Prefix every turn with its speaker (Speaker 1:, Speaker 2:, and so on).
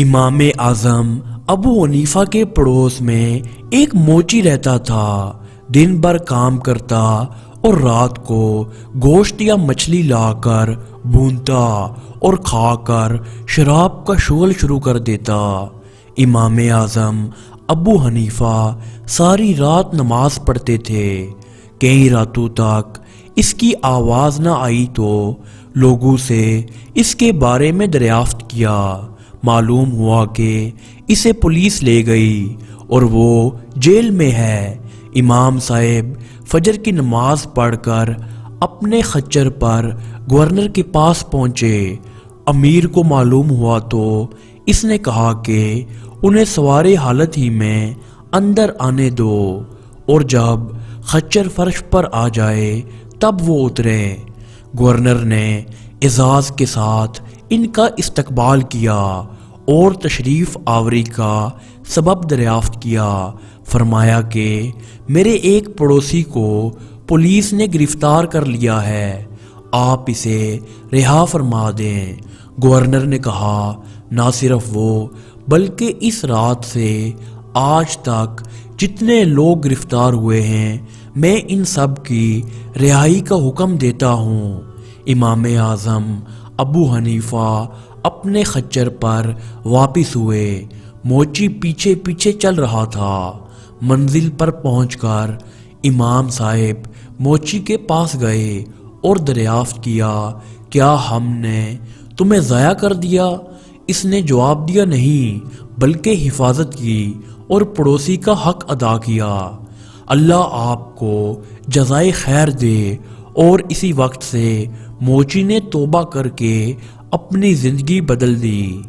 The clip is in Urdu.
Speaker 1: امام اعظم ابو حنیفہ کے پڑوس میں ایک موچی رہتا تھا۔ دن بھر کام کرتا اور رات کو گوشت یا مچھلی لا کر بھونتا اور کھا کر شراب کا شغل شروع کر دیتا۔ امام اعظم ابو حنیفہ ساری رات نماز پڑھتے تھے۔ کئی راتوں تک اس کی آواز نہ آئی تو لوگوں سے اس کے بارے میں دریافت کیا۔ معلوم ہوا کہ اسے پولیس لے گئی اور وہ جیل میں ہے۔ امام صاحب فجر کی نماز پڑھ کر اپنے خچر پر گورنر کے پاس پہنچے۔ امیر کو معلوم ہوا تو اس نے کہا کہ انہیں سوارے حالت ہی میں اندر آنے دو اور جب خچر فرش پر آ جائے تب وہ اترے۔ گورنر نے اعزاز کے ساتھ ان کا استقبال کیا اور تشریف آوری کا سبب دریافت کیا۔ فرمایا کہ میرے ایک پڑوسی کو پولیس نے گرفتار کر لیا ہے، آپ اسے رہا فرما دیں۔ گورنر نے کہا نہ صرف وہ بلکہ اس رات سے آج تک جتنے لوگ گرفتار ہوئے ہیں میں ان سب کی رہائی کا حکم دیتا ہوں۔ امام اعظم ابو حنیفہ اپنے خچر پر واپس ہوئے۔ موچی پیچھے پیچھے چل رہا تھا۔ منزل پر پہنچ کر امام صاحب موچی کے پاس گئے اور دریافت کیا کیا ہم نے تمہیں ضائع کر دیا؟ اس نے جواب دیا نہیں بلکہ حفاظت کی اور پڑوسی کا حق ادا کیا۔ اللہ آپ کو جزائے خیر دے۔ اور اسی وقت سے موچی نے توبہ کر کے اپنی زندگی بدل دی۔